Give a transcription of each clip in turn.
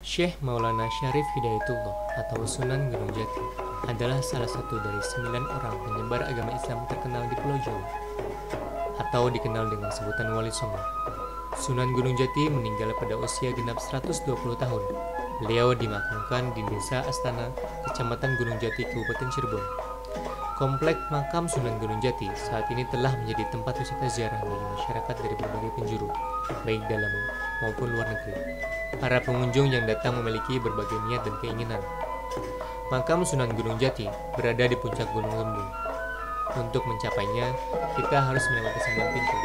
Syekh Maulana Syarif Hidayatullah atau Sunan Gunung Jati adalah salah satu dari 9 orang penyebar agama Islam terkenal di Pulau Jawa, atau dikenal dengan sebutan Wali Songo. Sunan Gunung Jati meninggal pada usia genap 120 tahun. Beliau dimakamkan di Desa Astana, Kecamatan Gunung Jati, Kabupaten Cirebon. Komplek makam Sunan Gunung Jati saat ini telah menjadi tempat wisata ziarah bagi masyarakat dari berbagai penjuru, baik dalam maupun luar negeri. Para pengunjung yang datang memiliki berbagai niat dan keinginan. Makam Sunan Gunung Jati berada di puncak Gunung Lembung. Untuk mencapainya, kita harus melewati 9 pintu.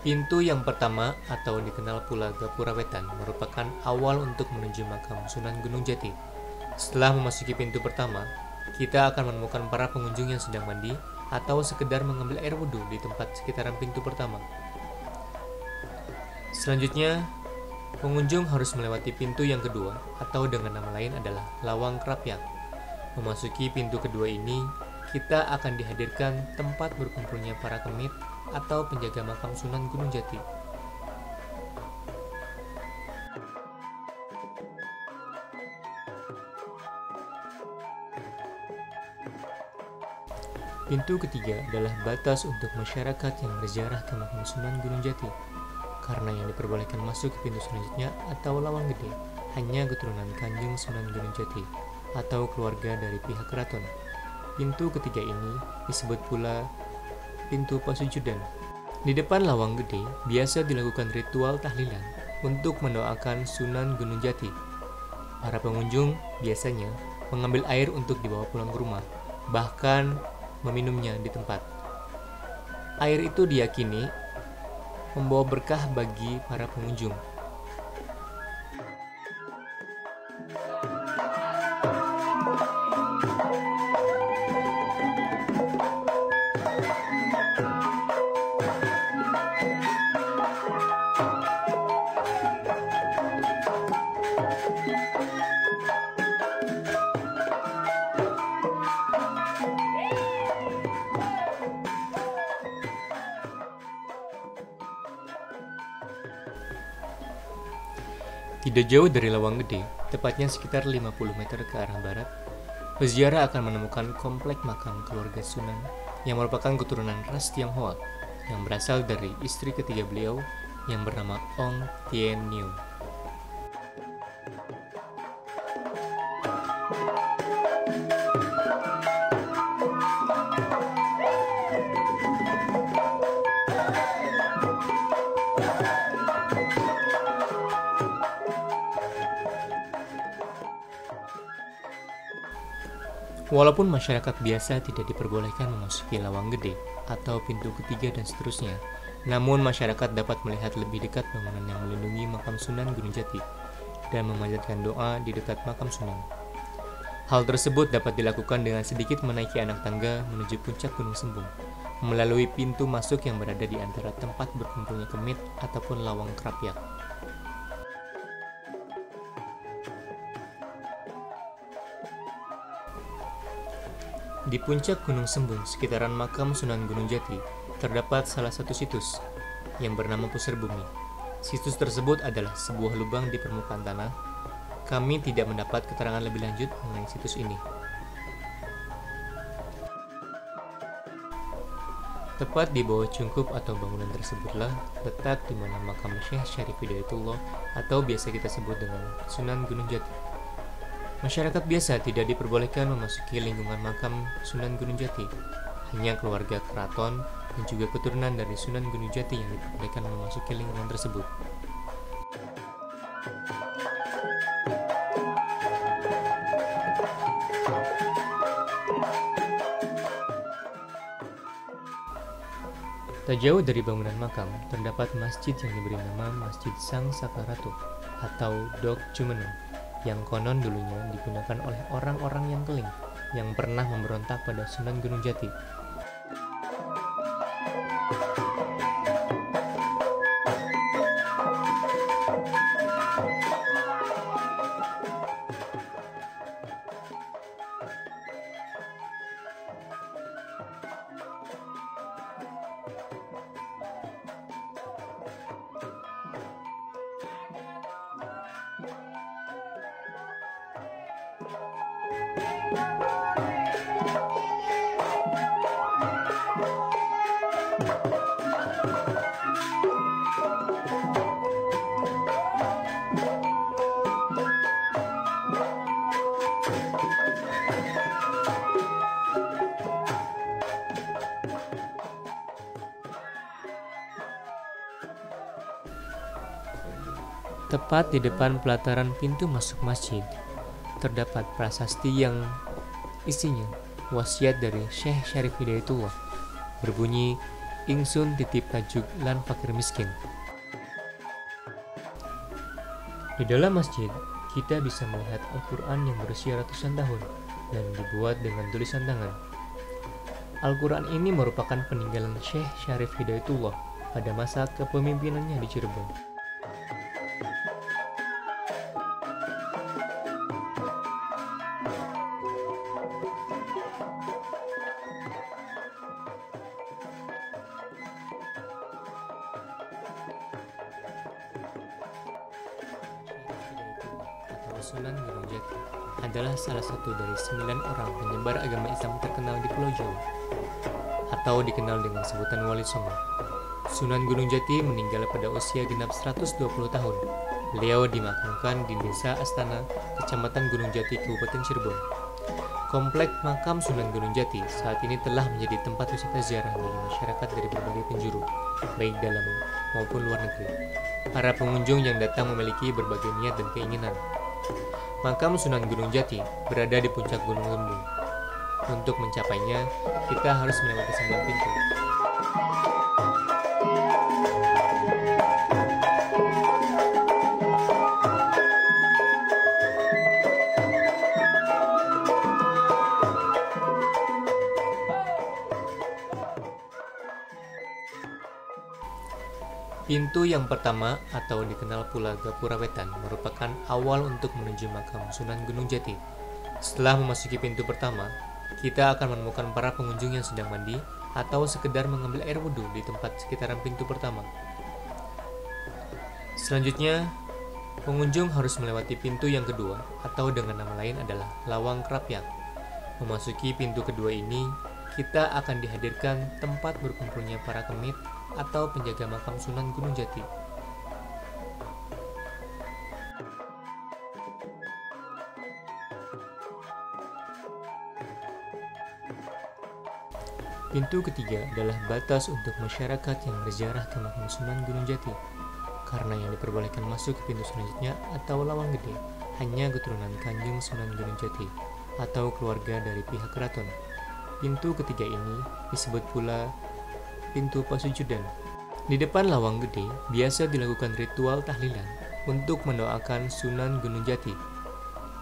Pintu yang pertama atau dikenal pula Gapura Wetan merupakan awal untuk menuju makam Sunan Gunung Jati. Setelah memasuki pintu pertama, kita akan menemukan para pengunjung yang sedang mandi atau sekedar mengambil air wudhu di tempat sekitaran pintu pertama. Selanjutnya, pengunjung harus melewati pintu yang kedua atau dengan nama lain adalah Lawang Krapyak. Memasuki pintu kedua ini, kita akan dihadirkan tempat berkumpulnya para kemit atau penjaga makam Sunan Gunung Jati. Pintu ketiga adalah batas untuk masyarakat yang berziarah ke makam Sunan Gunung Jati, karena yang diperbolehkan masuk ke pintu selanjutnya atau Lawang Gede hanya keturunan Kanjeng Sunan Gunung Jati atau keluarga dari pihak keraton. Pintu ketiga ini disebut pula pintu pasujudan. Di depan Lawang Gede biasa dilakukan ritual tahlilan untuk mendoakan Sunan Gunung Jati. Para pengunjung biasanya mengambil air untuk dibawa pulang ke rumah, bahkan meminumnya di tempat. Air itu diyakini membawa berkah bagi para pengunjung. Tidak jauh dari Lawang Gede, tepatnya sekitar 50 meter ke arah barat, peziarah akan menemukan komplek makam keluarga Sunan yang merupakan keturunan ras Tionghoa yang berasal dari istri ketiga beliau yang bernama Ong Tien Niu. Walaupun masyarakat biasa tidak diperbolehkan memasuki Lawang Gede atau pintu ketiga dan seterusnya, namun masyarakat dapat melihat lebih dekat bangunan yang melindungi makam Sunan Gunung Jati dan memanjatkan doa di dekat makam Sunan. Hal tersebut dapat dilakukan dengan sedikit menaiki anak tangga menuju puncak Gunung Sembung, melalui pintu masuk yang berada di antara tempat berkumpulnya kemit ataupun Lawang Krapyak. Di puncak Gunung Sembung, sekitaran makam Sunan Gunung Jati, terdapat salah satu situs yang bernama Pusar Bumi. Situs tersebut adalah sebuah lubang di permukaan tanah. Kami tidak mendapat keterangan lebih lanjut mengenai situs ini. Tepat di bawah cungkup atau bangunan tersebutlah letak di mana makam Syekh Syarif Hidayatullah atau biasa kita sebut dengan Sunan Gunung Jati. Masyarakat biasa tidak diperbolehkan memasuki lingkungan makam Sunan Gunung Jati. Hanya keluarga keraton dan juga keturunan dari Sunan Gunung Jati yang diperbolehkan memasuki lingkungan tersebut. Tak jauh dari bangunan makam, terdapat masjid yang diberi nama Masjid Sang Saka Ratu atau Dok Jumeneng, yang konon dulunya digunakan oleh orang-orang yang keling yang pernah memberontak pada Sunan Gunung Jati. Tepat di depan pelataran pintu masuk masjid, terdapat prasasti yang isinya wasiat dari Syekh Syarif Hidayatullah, berbunyi, "Ingsun titip tajuk lan fakir miskin." Di dalam masjid, kita bisa melihat Al-Quran yang berusia ratusan tahun dan dibuat dengan tulisan tangan. Al-Quran ini merupakan peninggalan Syekh Syarif Hidayatullah pada masa kepemimpinannya di Cirebon. Sunan Gunung Jati adalah salah satu dari 9 orang penyebar agama Islam terkenal di Pulau Jawa, atau dikenal dengan sebutan Wali Songo. Sunan Gunung Jati meninggal pada usia genap 120 tahun. Beliau dimakamkan di Desa Astana, Kecamatan Gunung Jati, Kabupaten Cirebon. Komplek makam Sunan Gunung Jati saat ini telah menjadi tempat wisata ziarah bagi masyarakat dari berbagai penjuru, baik dalam maupun luar negeri. Para pengunjung yang datang memiliki berbagai niat dan keinginan. Makam Sunan Gunung Jati berada di puncak Gunung Lembung. Untuk mencapainya, kita harus melewati 9 pintu. Pintu yang pertama atau dikenal pula Gapura Wetan merupakan awal untuk menuju makam Sunan Gunung Jati. Setelah memasuki pintu pertama, kita akan menemukan para pengunjung yang sedang mandi atau sekedar mengambil air wudhu di tempat sekitaran pintu pertama. Selanjutnya, pengunjung harus melewati pintu yang kedua atau dengan nama lain adalah Lawang Krapyak. Memasuki pintu kedua ini, kita akan dihadirkan tempat berkumpulnya para kemit atau penjaga makam Sunan Gunung Jati. Pintu ketiga adalah batas untuk masyarakat yang berziarah ke makam Sunan Gunung Jati, karena yang diperbolehkan masuk ke pintu selanjutnya atau Lawang Gede hanya keturunan Kanjeng Sunan Gunung Jati atau keluarga dari pihak keraton. Pintu ketiga ini disebut pula pintu pasujudan. Di depan Lawang Gede biasa dilakukan ritual tahlilan untuk mendoakan Sunan Gunung Jati.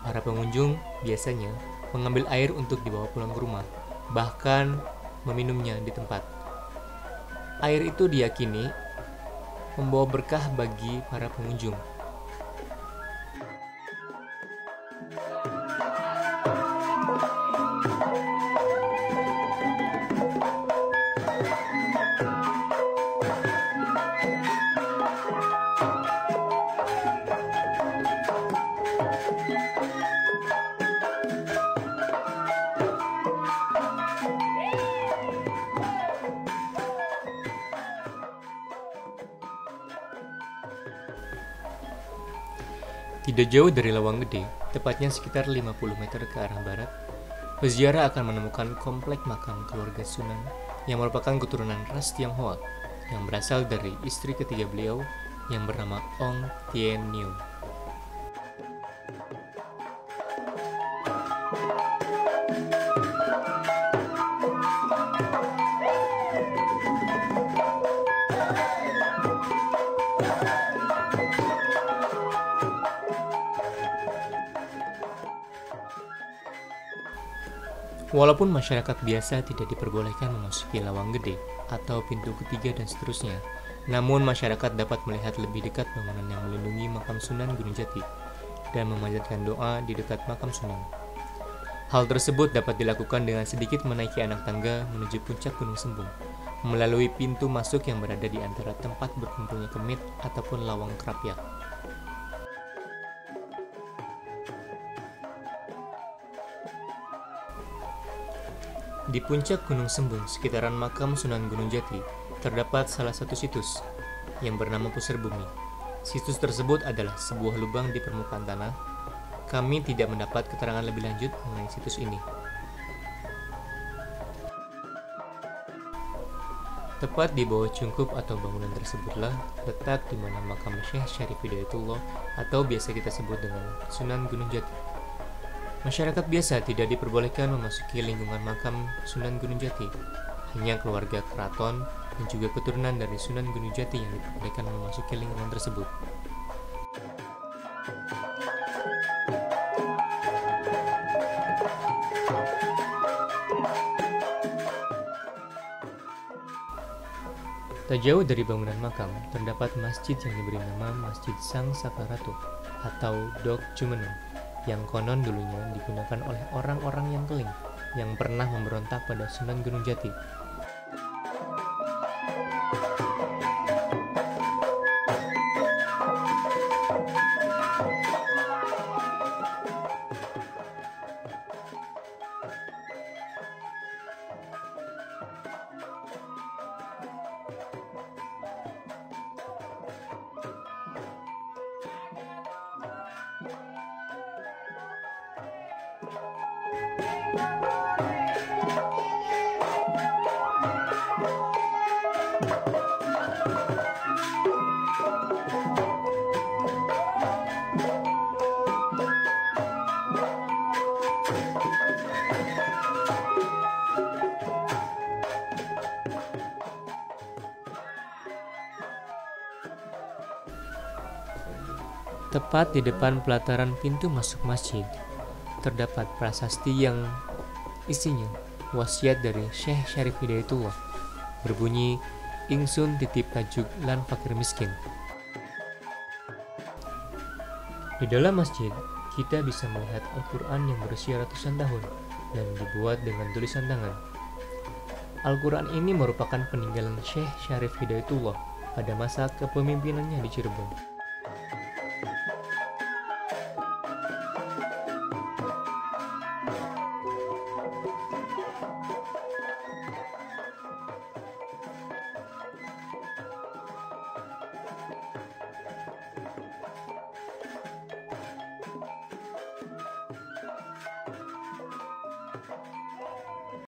Para pengunjung biasanya mengambil air untuk dibawa pulang ke rumah, bahkan meminumnya di tempat. Air itu diyakini membawa berkah bagi para pengunjung. Tidak jauh dari Lawang Gede, tepatnya sekitar 50 meter ke arah barat, peziarah akan menemukan komplek makam keluarga Sunan yang merupakan keturunan ras Tionghoa yang berasal dari istri ketiga beliau yang bernama Ong Tien Niu. Walaupun masyarakat biasa tidak diperbolehkan memasuki Lawang Gede atau pintu ketiga dan seterusnya, namun masyarakat dapat melihat lebih dekat bangunan yang melindungi makam Sunan Gunung Jati dan memanjatkan doa di dekat makam Sunan. Hal tersebut dapat dilakukan dengan sedikit menaiki anak tangga menuju puncak Gunung Sembung, melalui pintu masuk yang berada di antara tempat berkumpulnya kemit ataupun Lawang Krapyak. Di puncak Gunung Sembung, sekitaran makam Sunan Gunung Jati, terdapat salah satu situs yang bernama Pusar Bumi. Situs tersebut adalah sebuah lubang di permukaan tanah. Kami tidak mendapat keterangan lebih lanjut mengenai situs ini. Tepat di bawah cungkup atau bangunan tersebutlah letak di mana makam Syekh Syarif Hidayatullah atau biasa kita sebut dengan Sunan Gunung Jati. Masyarakat biasa tidak diperbolehkan memasuki lingkungan makam Sunan Gunung Jati. Hanya keluarga keraton dan juga keturunan dari Sunan Gunung Jati yang diperbolehkan memasuki lingkungan tersebut. Tak jauh dari bangunan makam, terdapat masjid yang diberi nama Masjid Sang Saka Ratu atau Dok Jumeneng, yang konon dulunya digunakan oleh orang-orang yang keling yang pernah memberontak pada Sunan Gunung Jati. Tepat di depan pelataran pintu masuk masjid, terdapat prasasti yang isinya wasiat dari Syekh Syarif Hidayatullah, berbunyi, "Ingsun titip tajuk lan fakir miskin." Di dalam masjid, kita bisa melihat Al-Quran yang berusia ratusan tahun dan dibuat dengan tulisan tangan. Al-Quran ini merupakan peninggalan Syekh Syarif Hidayatullah pada masa kepemimpinannya di Cirebon.